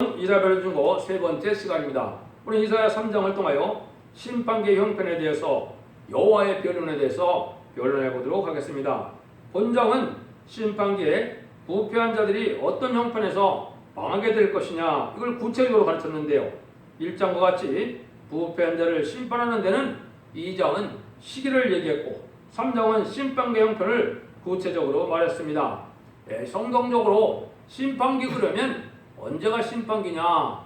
이사별 중고 세 번째 시간입니다. 오늘 이사야 3장을 통하여 심판계 형편에 대해서 여호와의 변론에 대해서 변론해 보도록 하겠습니다. 본장은 심판계에 부패한 자들이 어떤 형편에서 망하게 될 것이냐 이걸 구체적으로 가르쳤는데요. 1장과 같이 부패한 자를 심판하는 데는 2장은 시기를 얘기했고 3장은 심판계 형편을 구체적으로 말했습니다. 성경적으로 심판기 그러면 언제가 심판기냐?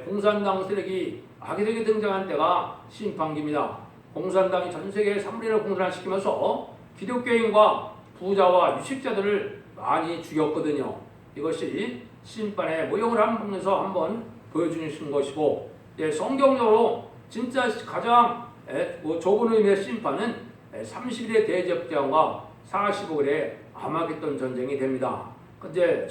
공산당 세력이 악의되게 등장한 때가 심판기입니다. 공산당이 전 세계 3분의 1을 공산화시키면서 기독교인과 부자와 유식자들을 많이 죽였거든요. 이것이 심판의 모형을 보면서 한번 보여주신 것이고, 성경적으로 진짜 가장 좁은 의미의 심판은 30일의 대접장과 45일의 아마겟돈 전쟁이 됩니다. 근데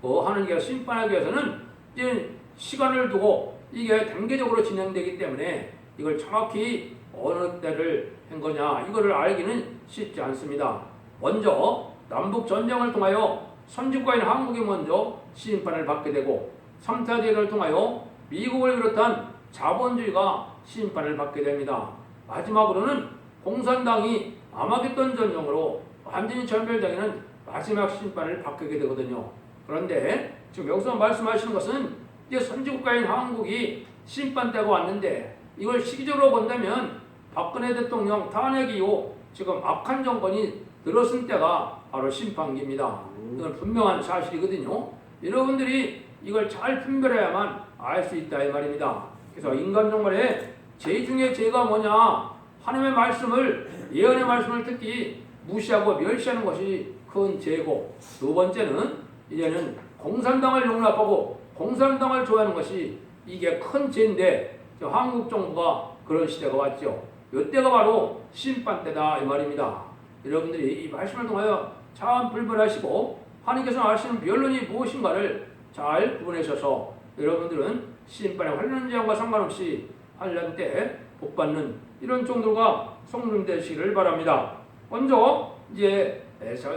하나님께서 심판하기 위해서는 이제 시간을 두고 이게 단계적으로 진행되기 때문에 이걸 정확히 어느 때를 한 거냐 이거를 알기는 쉽지 않습니다. 먼저 남북 전쟁을 통하여 선진국가인 한국이 먼저 심판을 받게 되고 3차 대전을 통하여 미국을 비롯한 자본주의가 심판을 받게 됩니다. 마지막으로는 공산당이 아마겟돈 전쟁으로 완전히 전멸되는 마지막 심판을 받게 되거든요. 그런데 지금 여기서 말씀하시는 것은 이제 선진국가인 한국이 심판대가 왔는데 이걸 시기적으로 본다면 박근혜 대통령 탄핵 이후 지금 악한 정권이 들어선 때가 바로 심판기입니다. 이건 분명한 사실이거든요. 여러분들이 이걸 잘 분별해야만 알 수 있다 이 말입니다. 그래서 인간 정말에 죄 중에 죄가 뭐냐? 하나님의 말씀을 예언의 말씀을 듣기 무시하고 멸시하는 것이 큰 죄고, 두 번째는 이제는 공산당을 용납하고 공산당을 좋아하는 것이 이게 큰 죄인데 한국 정부가 그런 시대가 왔죠. 이때가 바로 심판 때다 이 말입니다. 여러분들이 이 말씀을 통하여 참 분별하시고 하나님께서 하시는 변론이 무엇인가를 잘 구분하셔서 여러분들은 심판의 환난 제한과 상관없이 환난 때 복받는 이런 종들과 성도님 되시기를 바랍니다. 먼저 이제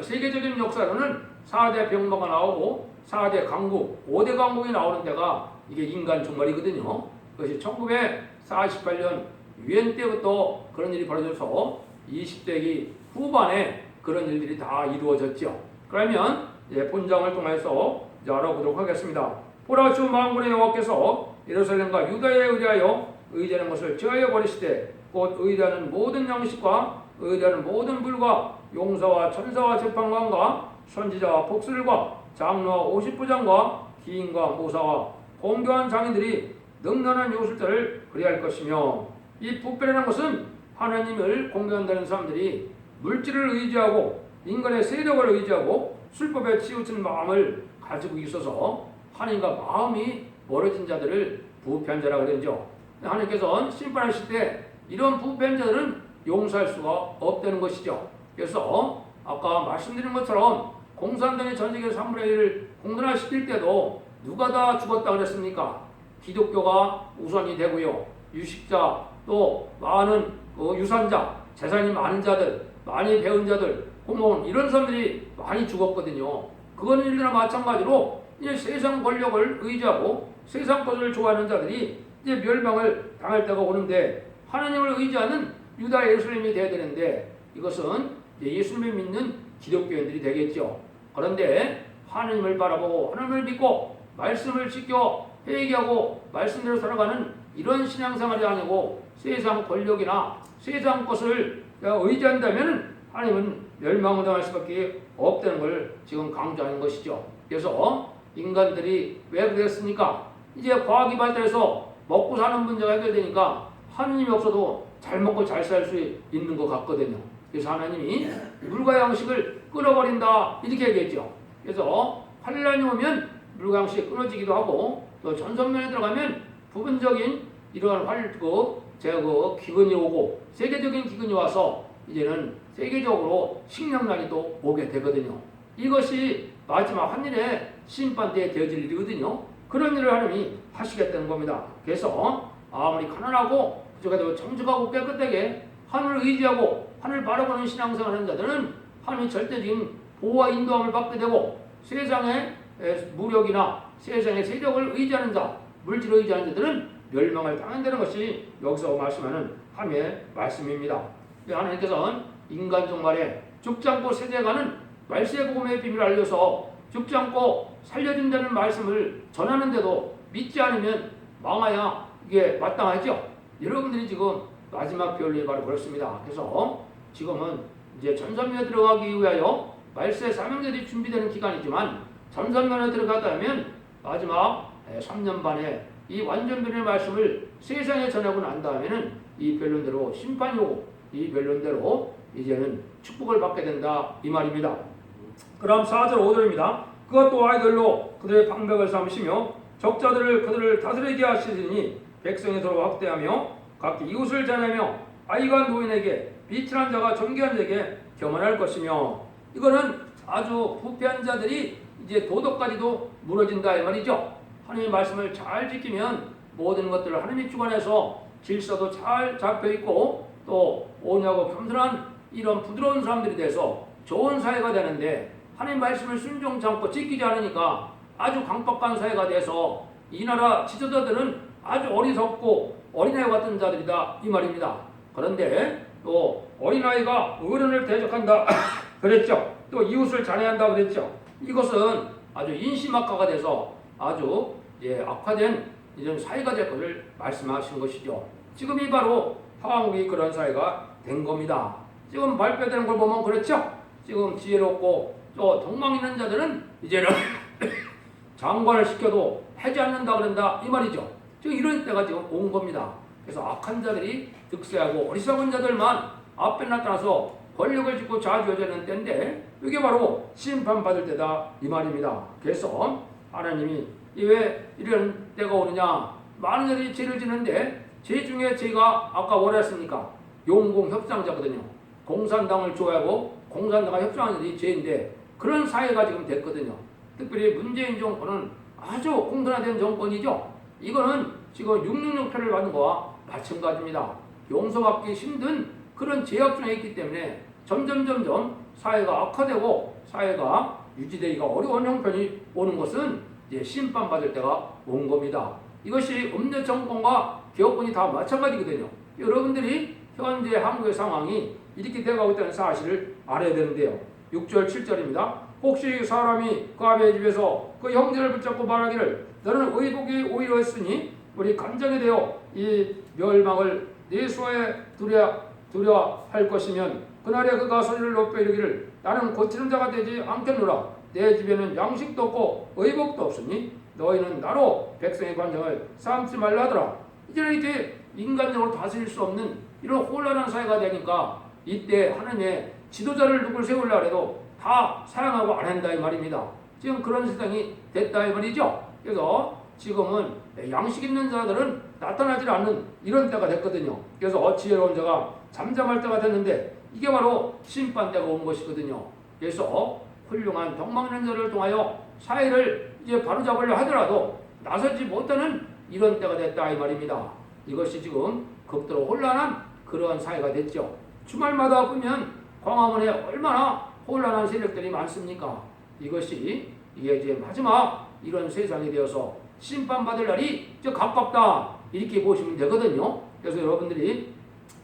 세계적인 역사로는 4대 병마가 나오고 4대 강국, 5대 강국이 나오는 데가 이게 인간 종말이거든요. 그것이 1948년 유엔 때부터 그런 일이 벌어져서 20세기 후반에 그런 일들이 다 이루어졌죠. 그러면 이제 본장을 통해서 이제 알아보도록 하겠습니다. 보라 주 만군의 여호와께서 예루살렘과 유다에 의뢰하여 의지하는 것을 제하여 버리시되 곧 의지하는 모든 양식과 의지하는 모든 불과 용사와 천사와 재판관과 선지자와 복술과 장로와 오십부장과 기인과 모사와 공교한 장인들이 능란한 요술자를 그리할 것이며, 이 부패라는 것은 하나님을 공경한다는 사람들이 물질을 의지하고 인간의 세력을 의지하고 술법에 치우친 마음을 가지고 있어서 하나님과 마음이 멀어진 자들을 부패한 자라고 그러죠. 하나님께서 심판하실 때 이런 부패한 자들은 용서할 수가 없다는 것이죠. 그래서 아까 말씀드린 것처럼 공산당의 전 세계 3분의 1을 공산화시킬 때도 누가 다 죽었다 그랬습니까? 기독교가 우선이 되고요. 유식자 또 많은 유산자, 재산이 많은 자들, 많이 배운 자들, 공무원 이런 사람들이 많이 죽었거든요. 그건 일이나 마찬가지로 이제 세상 권력을 의지하고 세상 것을 좋아하는 자들이 이제 멸망을 당할 때가 오는데 하나님을 의지하는 유다 예루살렘이 되어야 되는데 이것은 예수님을 믿는 기독교인들이 되겠죠. 그런데 하나님을 바라보고 하나님을 믿고 말씀을 지켜 회개하고 말씀대로 살아가는 이런 신앙생활이 아니고 세상 권력이나 세상 것을 의지한다면 하나님은 멸망을 당할 수밖에 없다는 걸 지금 강조하는 것이죠. 그래서 인간들이 왜 그랬습니까? 이제 과학이 발달해서 먹고 사는 문제가 해결되니까 하나님이 없어도 잘 먹고 잘 살 수 있는 것 같거든요. 그래서 하나님이 물과 양식을 끊어버린다 이렇게 얘기했죠. 그래서 환란이 오면 물과 양식이 끊어지기도 하고 또 전선면에 들어가면 부분적인 이러한 기근이 오고 세계적인 기근이 와서 이제는 세계적으로 식량난이 또 오게 되거든요. 이것이 마지막 한일의 심판대에 되어질 일이거든요. 그런 일을 하나님이 하시겠다는 겁니다. 그래서 아무리 가난하고 부족하고 정직하고 깨끗하게 하늘을 의지하고 하늘 바라보는 신앙생활하는 자들은 하나님의 절대적인 보호와 인도함을 받게 되고 세상의 무력이나 세상의 세력을 의지하는 자, 물질을 의지하는 자들은 멸망을 당한다는 것이 여기서 말씀하는 함의 말씀입니다. 하나님께서는 인간 종말에 죽지 않고 세대가는 말세의 복음의 비밀을 알려서 죽지 않고 살려준다는 말씀을 전하는데도 믿지 않으면 망하야 이게 마땅하죠. 여러분들이 지금 마지막 변론이 바로 그렇습니다. 그래서 지금은 이제 전선면에 들어가기 위하여 말세 사명자들이 준비되는 기간이지만 전선면에 들어가다면 마지막 3년 반에 이 완전 변론의 말씀을 세상에 전하고 난 다음에는 이 변론대로 심판이 오고 이 변론대로 이제는 축복을 받게 된다 이 말입니다. 그럼 4절 5절입니다. 그것도 아이들로 그들의 방백을 삼으시며 적자들을 그들을 다스리게 하시리니 백성이 서로 확대하며 각기 이웃을 자냐며 아이가 노인에게 비천한 자가 존귀한 자에게 겸허할 것이며 이거는 아주 부패한 자들이 이제 도덕까지도 무너진다 이 말이죠. 하나님의 말씀을 잘 지키면 모든 것들을 하나님이 주관해서 질서도 잘 잡혀있고 또 온유하고 겸손한 이런 부드러운 사람들이 돼서 좋은 사회가 되는데 하나님 말씀을 순종치 않고 지키지 않으니까 아주 강박한 사회가 돼서 이 나라 지도자들은 아주 어리석고 어린아이 같은 자들이다 이 말입니다. 그런데 또 어린아이가 어른을 대적한다 그랬죠. 또 이웃을 잔해한다 그랬죠. 이것은 아주 인심악화가 돼서 아주 악화된 이런 사회가 될 것을 말씀하신 것이죠. 지금이 바로 한국이 그런 사회가 된 겁니다. 지금 발표되는 걸 보면 그렇죠. 지금 지혜롭고 또 덕망 있는 자들은 이제는 장관을 시켜도 하지 않는다 그런다 이 말이죠. 지금 이런 때가 지금 온 겁니다. 그래서 악한 자들이 득세하고 어리석은 자들만 앞에 나타나서 권력을 쥐고 좌지우지하는 때인데 이게 바로 심판받을 때다 이 말입니다. 그래서 하나님이 왜 이런 때가 오느냐, 많은 자들이 죄를 지는데 죄 중에 제가 아까 뭐라 했습니까? 용공협상자거든요. 공산당을 좋아하고 공산당과 협상하는 자들이 죄인데 그런 사회가 지금 됐거든요. 특별히 문재인 정권은 아주 공산화된 정권이죠. 이거는 지금 666표를 받는 거와 마찬가지입니다. 용서받기 힘든 그런 제약 중에 있기 때문에 점점 사회가 악화되고 사회가 유지되기가 어려운 형편이 오는 것은 이제 심판받을 때가 온 겁니다. 이것이 음료 정권과 기업권이 다 마찬가지거든요. 여러분들이 현재 한국의 상황이 이렇게 되어가고 있다는 사실을 알아야 되는데요. 6절 7절입니다. 혹시 사람이 그 아비의 집에서 그 형제를 붙잡고 말하기를 너는 의복이 오히려 했으니 우리 간장이 되어 이 멸망을 네 수하에 두려 할 것이면 그날에 그가 소리를 높여 이르기를 나는 고치는 자가 되지 않겠노라. 내 집에는 양식도 없고 의복도 없으니 너희는 나로 백성의 관장을 삼지 말라 하더라. 이제는 이렇게 인간적으로 다스릴 수 없는 이런 혼란한 사회가 되니까 이때 하나님의 지도자를 누굴 세우려고 해도 다 사랑하고 안 한다 이 말입니다. 지금 그런 세상이 됐다 이 말이죠. 그래서 지금은 양식 있는 자들은 나타나지 않는 이런 때가 됐거든요. 그래서 지혜로운 자가 잠잠할 때가 됐는데 이게 바로 심판때가 온 것이거든요. 그래서 훌륭한 덕망 있는 자를 통하여 사회를 이제 바로잡으려 하더라도 나서지 못하는 이런 때가 됐다 이 말입니다. 이것이 지금 극도로 혼란한 그러한 사회가 됐죠. 주말마다 보면 광화문에 얼마나 혼란한 세력들이 많습니까? 이것이 이게 이제 마지막 이런 세상이 되어서 심판받을 날이 저 가깝다 이렇게 보시면 되거든요. 그래서 여러분들이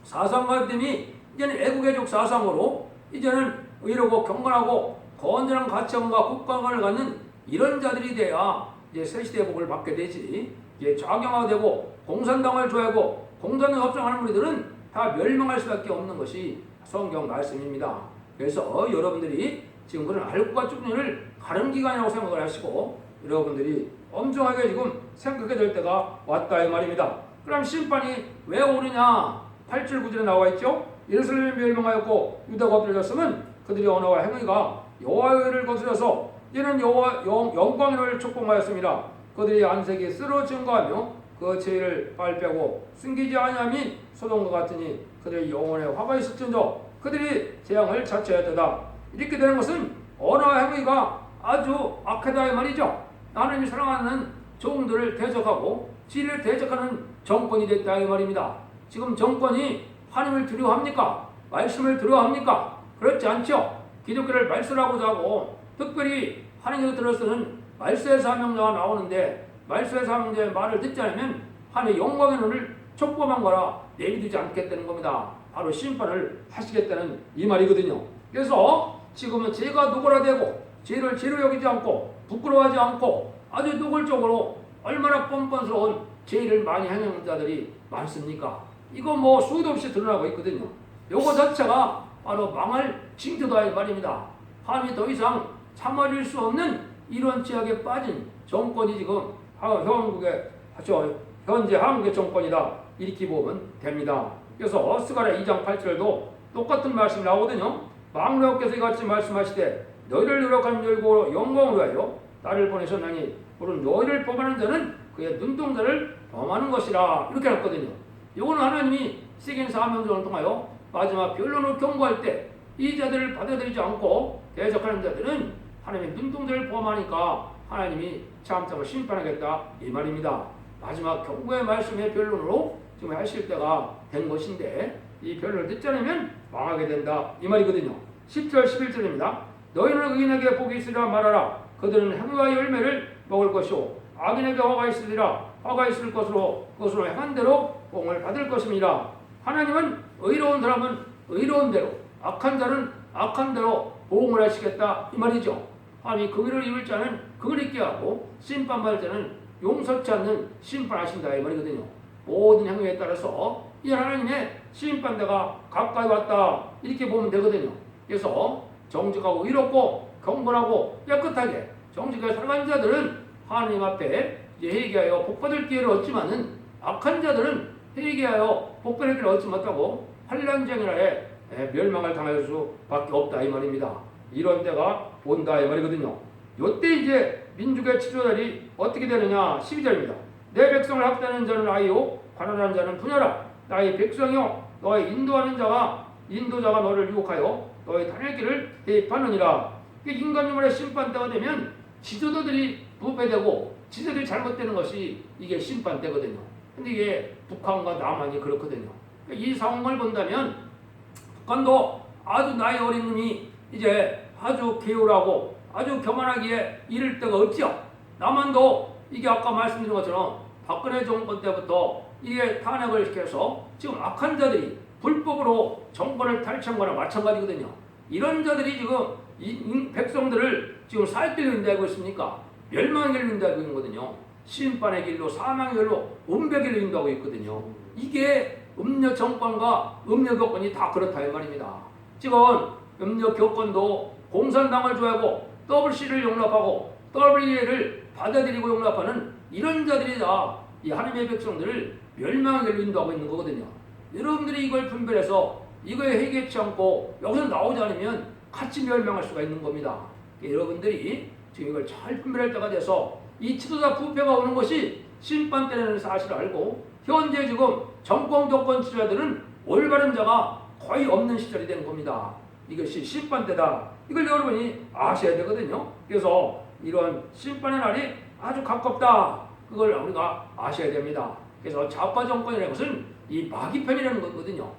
사상가됨이 이제는 애국애족 사상으로 이제는 의롭고 경건하고 건전한 가치관과 국가관을 갖는 이런 자들이 돼야 이제 새 시대의 복을 받게 되지. 이제 좌경화되고 공산당을 좋아하고 공산당 협상하는 우리들은 다 멸망할 수밖에 없는 것이 성경 말씀입니다. 그래서 여러분들이 지금 그런 알국과 쪽년을 가는 기간이라고 생각을 하시고 여러분들이 엄중하게 지금 생각하게 될 때가 왔다 이 말입니다. 그럼 심판이 왜 오느냐? 8절 9절에 나와 있죠. 예루살렘이 멸망하였고 유다가 엎드려졌으면 그들의 언어와 행위가 여호와의 의를 거스려서 이는 여호와 영광을 촉봉하였습니다. 그들의 안색이 쓰러 증거하며 그 죄를 발빼고 숨기지 아니함이 소돔과 같으니 그들의 영혼에 화가 있을진저 그들이 재앙을 자초하였도다. 이렇게 되는 것은 언어와 행위가 아주 악하다 이 말이죠. 하나님이 사랑하는 종들을 대적하고 진리를 대적하는 정권이 됐다 이 말입니다. 지금 정권이 하나님을 두려워합니까? 말씀을 두려워합니까? 그렇지 않죠. 기독교를 말씀하고자 하고 특별히 하나님을 들어서는 말세 사명자가 나오는데 말세 사명자의 말을 듣지 않으면 하나님의 영광의 눈을 촉범한 거라 내비두지 않겠다는 겁니다. 바로 심판을 하시겠다는 이 말이거든요. 그래서 지금은 죄가 노골화되고 죄를 죄로 여기지 않고 부끄러워하지 않고 아주 노골적으로 얼마나 뻔뻔스러운 죄를 많이 행하는 자들이 많습니까? 이거 뭐 수도 없이 드러나고 있거든요. 요거 자체가 바로 망할 징조다 이 말입니다. 하나님이 더 이상 참아줄 수 없는 이런 죄악에 빠진 정권이 지금 현재 한국의 정권이다 이렇게 보면 됩니다. 그래서 스가랴 2장 8절도 똑같은 말씀이 나오거든요. 망령께서 이같이 말씀하시되 너희를 노력한 열고 영광을 위하여 나를 보내셨나니 물론 너희를 범하는 자는 그의 눈동자를 범하는 것이라 이렇게 했거든요. 이거는 하나님이 세계인 사명전을 통하여 마지막 변론을 경고할 때 이 자들을 받아들이지 않고 대적하는 자들은 하나님의 눈동자를 범하니까 하나님이 참참을 심판하겠다 이 말입니다. 마지막 경고의 말씀의 변론으로 지금 하실 때가 된 것인데 이 변론을 듣지 않으면 망하게 된다 이 말이거든요. 10절 11절입니다. 너희는 의인에게 복이 있으리라 말하라. 그들은 행위와 열매를 먹을 것이요 악인에게 화가 있으리라. 화가 있을 것으로 그것으로 행한 대로 복을 받을 것입니다. 하나님은 의로운 사람은 의로운 대로 악한 자는 악한 대로 보응을 하시겠다 이 말이죠. 하나님이 긍휼을 입을 자는 긍휼 있게 하고 심판받을 자는 용서치 않는 심판하신다 이 말이거든요. 모든 행위에 따라서 이 하나님의 심판대가 가까이 왔다 이렇게 보면 되거든요. 그래서 정직하고 의롭고 경건하고 깨끗하게 정직하게 살아가는 자들은 하나님 앞에 회개하여 복받을 기회를 얻지만은 악한 자들은 회개하여 복받을 기회를 얻지 못하고 환난쟁이라에 멸망을 당할 수밖에 없다 이 말입니다. 이런 때가 온다 이 말이거든요. 요때 이제 민족의 지도자들이 어떻게 되느냐 12절입니다. 내 백성을 학대하는 자는 아이요 관할하는 자는 분야라. 나의 백성이요 너의 인도자가 너를 유혹하여 너의 다닐 길을 대입하느니라. 인간유물의 심판대가 되면 지도자들이 부패되고 지도자들이 잘못되는 것이 이게 심판대거든요. 근데 이게 북한과 남한이 그렇거든요. 이 상황을 본다면 북한도 아주 나이 어린 놈이 이제 아주 게으르고 아주 교만하기에 이를 데가 없죠. 남한도 이게 아까 말씀드린 것처럼 박근혜 정권 때부터 이게 탄핵을 시켜서 지금 악한 자들이 불법으로 정권을 탈취한 거나 마찬가지거든요. 이런 자들이 지금 이 백성들을 지금 살 길로 인도하고 있습니까? 멸망의 길로 인도하고 있거든요. 심판의 길로 사망의 길로 은폐의 길로 인도하고 있거든요. 이게 음력 정권과 음력 교권이 다 그렇다 이 말입니다. 지금 음력 교권도 공산당을 좋아하고 WC를 용납하고 WE를 받아들이고 용납하는 이런 자들이 다 이 하나님의 백성들을 멸망의 길로 인도하고 있는 거거든요. 여러분들이 이걸 분별해서 이거에 회개치 않고 여기서 나오지 않으면 같이 멸망할 수가 있는 겁니다. 여러분들이 지금 이걸 잘 분별할 때가 돼서 이 지도자 부패가 오는 것이 심판 때라는 사실을 알고 현재 지금 정권 교권 지도자들은 올바른 자가 거의 없는 시절이 된 겁니다. 이것이 심판 때다. 이걸 여러분이 아셔야 되거든요. 그래서 이런 심판의 날이 아주 가깝다. 그걸 우리가 아셔야 됩니다. 그래서 좌파 정권이라는 것은 이 마귀 편이라는 거거든요.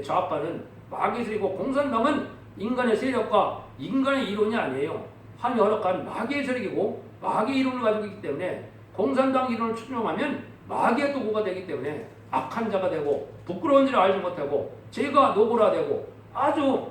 좌파는 마귀 세력이고 공산당은 인간의 세력과 인간의 이론이 아니에요. 한 여력한 마귀의 세력이고 마귀의 이론을 가지고 있기 때문에 공산당 이론을 추종하면 마귀의 도구가 되기 때문에 악한 자가 되고 부끄러운 일을 알지 못하고 죄가 노골화되고 아주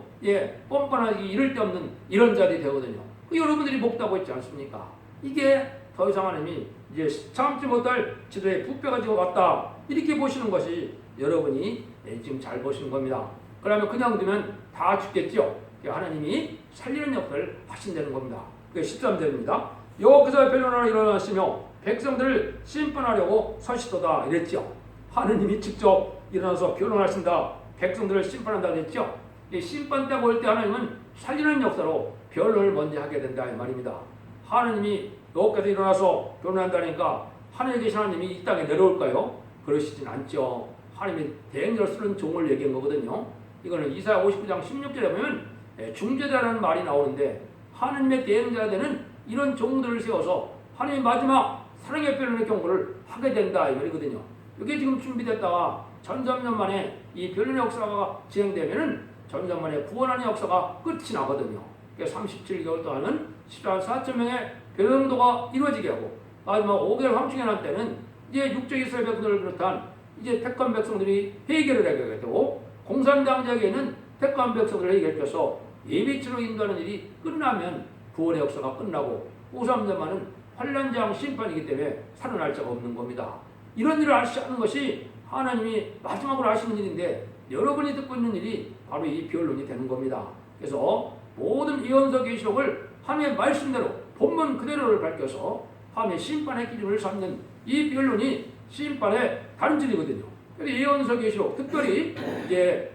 뻔뻔하게 이를 데 없는 이런 자들이 되거든요. 여러분들이 복다고 있지 않습니까? 이게 더 이상 하나님이 이제 참지 못할 지도의 부패가 지금 왔다 이렇게 보시는 것이 여러분이 지금 잘 보시는 겁니다. 그러면 그냥 두면 다 죽겠죠. 하나님이 살리는 역할을 하신다는 겁니다. 그게 13절입니다. 여호와께서 변론하러 일어나시며 백성들을 심판하려고 서시도다 이랬죠. 하나님이 직접 일어나서 변론하신다. 백성들을 심판한다 그랬죠. 이 심판 때가 올 때 하나님은 살리는 역사로 변론을 먼저 하게 된다 이 말입니다. 하나님이 여호와께서 일어나서 변론한다니까 하늘에 계신 하나님이 이 땅에 내려올까요? 그러시진 않죠. 하나님이 대행자를 쓰는 종을 얘기한 거거든요. 이거는 이사야 59장 16절에 보면 중재자라는 말이 나오는데 하나님의 대행자가 되는 이런 종들을 세워서 하나님의 마지막 사랑의 변론의 경고를 하게 된다 이 말이거든요. 이게 지금 준비됐다가 전전년 만에 이 변론의 역사가 진행되면은 전전 만에 구원하는 역사가 끝이 나거든요. 37개월 동안은 14,4천 명의 변동도가 이루어지게 하고 마지막 5개월 황충연한 때는 이제 육적 이스라엘 백성들을 비롯한 이제 택한 백성들이 회개를 하게 되고 공산당자에게는 택한 백성들을 회개해서 예비치로 인도하는 일이 끝나면 구원의 역사가 끝나고 우삼자만은 환란장 심판이기 때문에 살아날 자가 없는 겁니다. 이런 일을 하는 것이 하나님이 마지막으로 하시는 일인데 여러분이 듣고 있는 일이 바로 이 변론이 되는 겁니다. 그래서 모든 예언서 계시록을 하나님의 말씀대로 본문 그대로를 밝혀서 하나님의 심판의 기준을 삼는 이 변론이 심판의 단절이거든요. 그래서 예언서 계시록 특별히 이제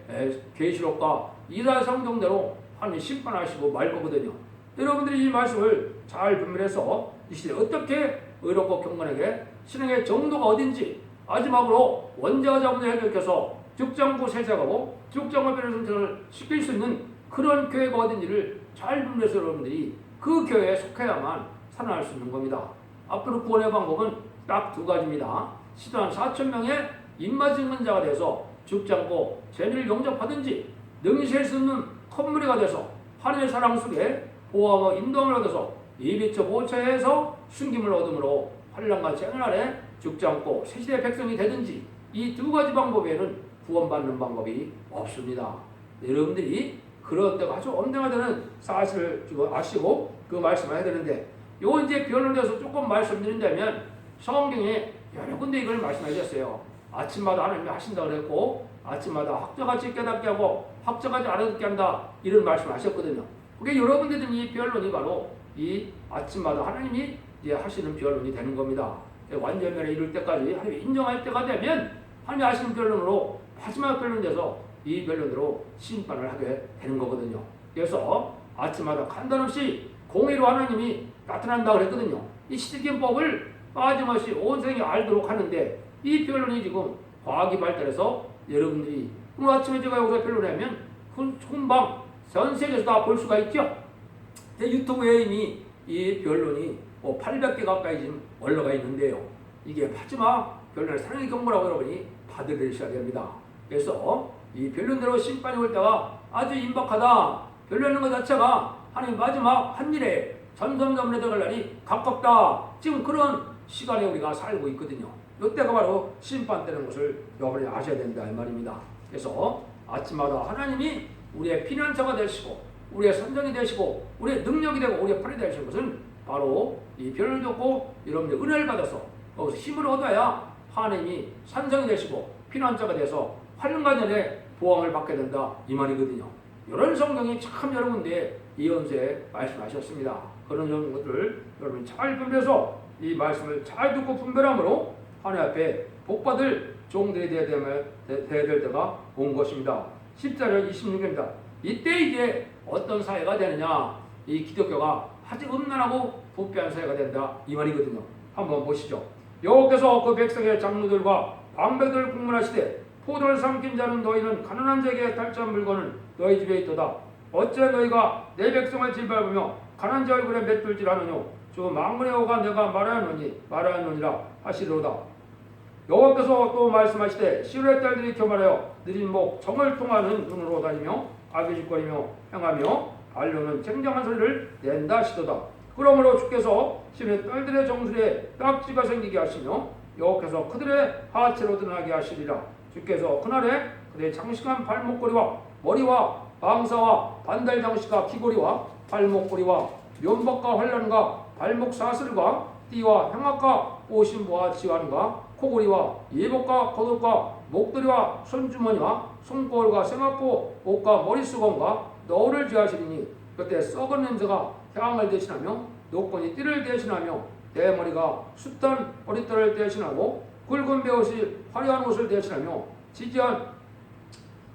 계시록과 이사야 성경대로 하나님이 심판하시고 말 거거든요. 여러분들이 이 말씀을 잘 분별해서 이 시대에 어떻게 의롭고 경건하게 신앙의 정도가 어딘지 마지막으로 원자와 자문을 해결해서 죽장부 세자가고 죽장부 변호 선택을 시킬 수 있는 그런 교회가 어딘지를 잘 분별해서 여러분들이 그 교회에 속해야만 살아날 수 있는 겁니다. 앞으로 구원의 방법은 딱 두 가지입니다. 시도한 4,000명의 입맞은자가 돼서 죽지 않고 재미를 영접하든지 능시할 수 있는 콧무리가 돼서 하나님의 사랑 속에 보호하고 인도함을 얻어서 예비처 보호처에서 숨김을 얻음으로 환난과 재난 아래 죽지 않고 새시대 백성이 되든지 이 두 가지 방법 외에는 구원받는 방법이 없습니다. 여러분들이 그런 때가 아주 엄정하다는 사실을 지금 아시고 그 말씀을 해야 되는데 요 이제 변론에서 조금 말씀드린다면 성경에 여러 군데 이걸 말씀하셨어요. 아침마다 하나님이 하신다 그랬고 아침마다 학자같이 깨닫게 하고 학자같이 알아듣게 한다 이런 말씀을 하셨거든요. 그게 여러분들은 이 변론이 바로 이 아침마다 하나님이 이제 하시는 변론이 되는 겁니다. 완전면에 이룰 때까지 하나님이 인정할 때가 되면 하나님이 하시는 변론으로 마지막 변론이 돼서 이 변론으로 심판을 하게 되는 거거든요. 그래서 아침마다 간단없이 공의로 하나님이 나타난다 그랬거든요. 이 시대기법을 빠짐없이 온 세상이 알도록 하는데 이 변론이 지금 과학이 발달해서 여러분들이 오늘 아침에 제가 여기서 변론하면 금방 전 세계에서 다 볼 수가 있죠. 유튜브에 이미 이 변론이 800개 가까이 지금 올라가 있는데요. 이게 마지막 변론의 사랑의 경고라고 여러분이 받아들이셔야 됩니다. 그래서 이 변론대로 심판이 올 때가 아주 임박하다. 변론하는 것 자체가 하나님 마지막 한 일에 점점점 들어갈 날이 가깝다. 지금 그런 시간에 우리가 살고 있거든요. 이때가 바로 심판되는 것을 여러분이 아셔야 된다 이 말입니다. 그래서 아침마다 하나님이 우리의 피난처가 되시고 우리의 선정이 되시고 우리의 능력이 되고 우리의 팔이 되시는 것은 바로 이 변을 듣고 여러분들이 은혜를 받아서 거기서 힘을 얻어야 하나님이 산성이 되시고 피난처가 돼서 환란간절에 보호를 받게 된다 이 말이거든요. 이런 성경이 참 여러 군데 예언서에 말씀하셨습니다. 그런 것들을 여러분이 잘 분별해서 이 말씀을 잘 듣고 분별함으로 하나님 앞에 복받을 종들이 되어야 될 때가 온 것입니다. 14절 26절입니다. 이때 이제 어떤 사회가 되느냐, 이 기독교가 아주 음란하고 부패한 사회가 된다 이 말이거든요. 한번 보시죠. 여호와께서 그 백성의 장로들과 방백들을 국문하시되 포도를 삼킨 자는 너희는 가난한 자에게 달자한 물건은 너희 집에 있도다. 어째 너희가 내 백성을 짓밟으며 가난한 자 얼굴에 맷돌질 하느뇨. 주 만군의 여호와가 내가 말하노니라 하시리로다. 여호와께서 또 말씀하시되 시루의 딸들이 교만하여 느린 목 정을 통하는 눈으로 다니며 아비짓거리며 행하며 반려는 쟁쟁한 소리를 낸다 하시도다. 그러므로 주께서 시루의 딸들의 정수리에 딱지가 생기게 하시며 여호와께서 그들의 하체로 드러나게 하시리라. 주께서 그날에 그들의 장식한 발목걸이와 머리와 방사와 반달 장식과 귀고리와 발목걸이와 면박과 환란과 발목 사슬과 띠와 향악과 오신부와 지환과 코고리와 예복과 겉옷과 목도리와 손주머니와 손거울과 세마포 옷과 머리수건과 너울을 지하시리니 그때 썩은 냄새가 향을 대신하며 노건이 띠를 대신하며 대머리가 숱한 머리털을 대신하고 굵은 베옷이 화려한 옷을 대신하며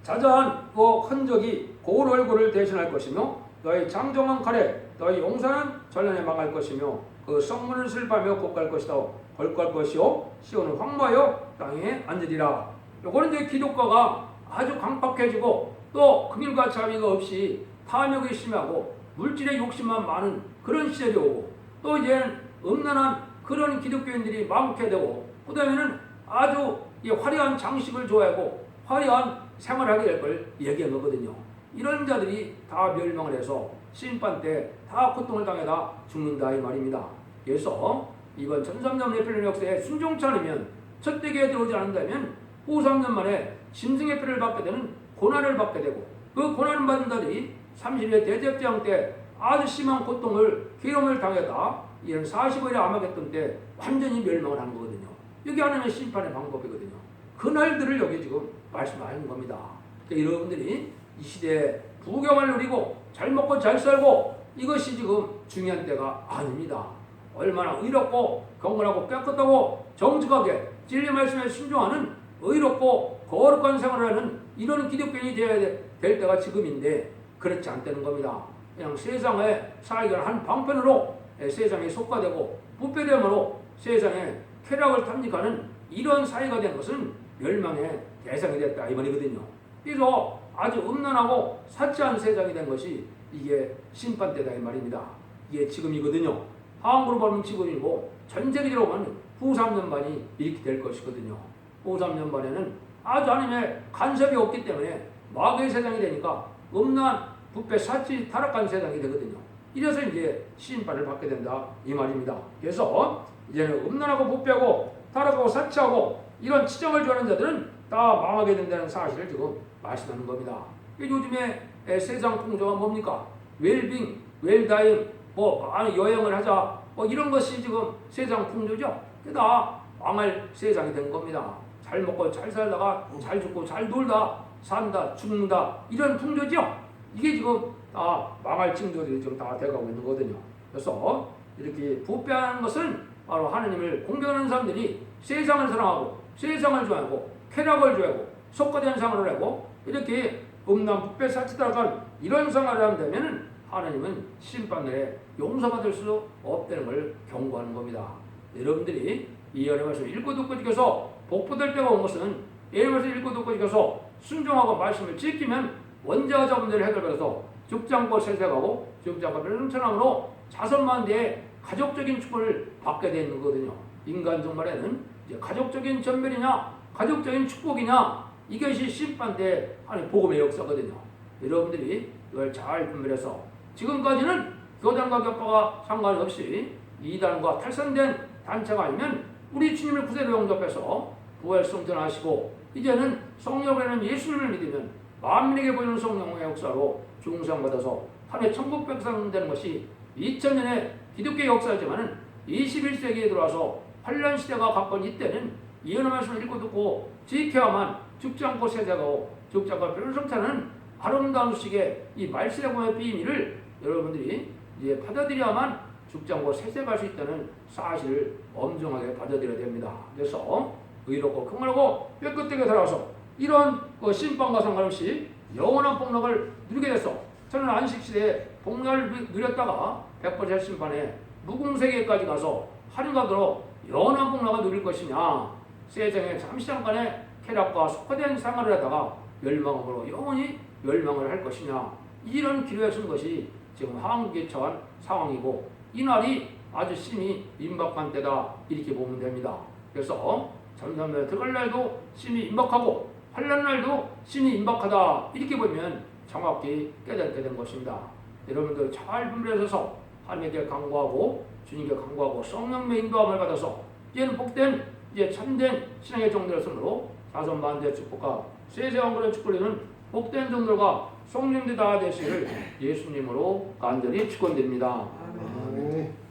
자자한 그 흔적이 고울 얼굴을 대신할 것이며 너희 장정한 칼에 너희 용사는 전련에 망할 것이며 그 성문을 슬퍼하며 곧갈 것이다. 걸갈 것이요 시온은 황무하여 땅에 앉으리라. 요거는 이제 기독교가 아주 강팍해지고 또 긍휼과 자비가 없이 탐욕이 심하고 물질의 욕심만 많은 그런 시절이 오고 또 이제 음란한 그런 기독교인들이 많게 되고 그 다음에는 아주 이 화려한 장식을 좋아하고 화려한 생활을 하게 될 걸 얘기한 거거든요. 이런 자들이 다 멸망을 해서 심판 때 다 고통을 당해다 죽는다 이 말입니다. 그래서 이번 1300년의 필연 역사에 순종치 않으면 첫 대계에 들어오지 않는다면 후 3년 만에 짐승의 피를 받게 되는 고난을 받게 되고 그 고난을 받은 자들이 30일 대제사장 때 아주 심한 고통을 괴로움을 당해다 이런 45일의 아마겟돈 때 완전히 멸망을 하는 거거든요. 이게 하나님의 심판의 방법이거든요. 그날들을 여기 지금 말씀하는 겁니다. 그러니까 여러분들이 이 시대에 부경을 누리고 잘 먹고 잘 살고 이것이 지금 중요한 때가 아닙니다. 얼마나 의롭고 경건하고 깨끗하고 정직하게 진리 말씀에 순종하는 의롭고 거룩한 생활을 하는 이런 기독교인이 되어야 될 때가 지금인데 그렇지 않다는 겁니다. 그냥 세상에 살기는 한 방편으로 세상에 속가되고 부패됨으로 세상에 쾌락을 탐닉하는 이런 사회가 된 것은 멸망의 대상이 됐다 이 말이거든요. 그래서 아주 음란하고 사치한 세상이 된 것이 이게 심판때다 이 말입니다. 이게 지금이거든요. 한국으로 보면 지금이고 전 세계적으로 보면 후 3년 반이 이렇게 될 것이거든요. 후 3년 반에는 아주 하나님의 간섭이 없기 때문에 마귀의 세상이 되니까 음란, 부패, 사치, 타락한 세상이 되거든요. 이래서 이제 심판을 받게 된다 이 말입니다. 그래서 이제는 음란하고 부패하고 타락하고 사치하고 이런 치정을 좋아하는 자들은 다 망하게 된다는 사실을 지금 말씀하는 겁니다. 요즘에 세상 풍조가 뭡니까? 웰빙, 웰다잉, 여행을 하자 이런 것이 지금 세상 풍조죠. 다 망할 세상이 된 겁니다. 잘 먹고 잘 살다가 잘 죽고 잘 놀다 산다 죽는다 이런 풍조죠. 이게 지금 다 망할 징조들이 지금 다 돼가고 있는 거거든요. 그래서 이렇게 부패하는 것은 바로 하나님을 공경하는 사람들이 세상을 사랑하고 세상을 좋아하고 쾌락을 좋아하고 속가된 생활을 하고 이렇게 음란 부패 사치다간 이런 생활을 한다면 하나님은 심판에 용서받을 수 없다는 걸 경고하는 겁니다. 여러분들이 이 연의 말씀을 읽고 듣고 지켜서 복받을 때가 온 것은 이 말씀을 읽고 듣고 지켜서 순종하고 말씀을 지키면 원자가 문제를 해결해서 죽지 않고 세세가고 죽지 않고 별능천함으로 자선만대의 가족적인 축복을 받게 되는 거거든요. 인간 종말에는 이제 가족적인 전멸이냐 가족적인 축복이냐 이것이 심판 때 하나님 복음의 역사거든요. 여러분들이 이걸 잘 분별해서 지금까지는 교단과 격파가 상관없이 이단과 탈선된 단체가 아니면 우리 주님을 구세로 영접해서 부활 성전하시고 이제는 성령으로는 예수님을 믿으면 만민에게 보이는 성령의 역사로 중상받아서 하나님의 천국 백성 되는 것이 2000년의 기독교 역사지만은 21세기에 들어와서 환란 시대가 가까운 이때는 예언의 말씀을 읽고 듣고 지켜야만 죽지 않고 세자가고 죽지 않고 변성차는 아름다운 수식의 이 말세공의 비밀을 여러분들이 이제 받아들여야만 죽지 않고 세세갈 수 있다는 사실을 엄중하게 받아들여야 됩니다. 그래서 의롭고 긍휼하고 깨끗하게 살아서 이런 심판과 상관없이 영원한 복락을 누리게 됐어. 저는 안식시대에 복락을 누렸다가 백벌의 심판에 무궁세계까지 가서 하늘과 들어 영원한 복락을 누릴 것이냐 세상에 잠시 잠깐의 쾌락과 속화된 생활을 하다가 멸망으로 영원히 멸망을 할 것이냐 이런 기로에 쓴 것이 지금 한국에 처한 상황이고 이 날이 아주 심히 임박한 때다 이렇게 보면 됩니다. 그래서 잠잠에 들어갈 날도 심히 임박하고 환난 날도 심히 임박하다 이렇게 보면 정확히 깨닫게 된 것입니다. 여러분들 잘 분별해서 하나님께 간구하고 주님께 간구하고 성령의 인도함을 받아서 이제는 복된 이제 참된 신앙의 종들의 손으로 자손만대 축복과 세세왕국의 축복을 복된 종들과 성령들 다 되시기를 예수님으로 간절히 축원드립니다. 아멘.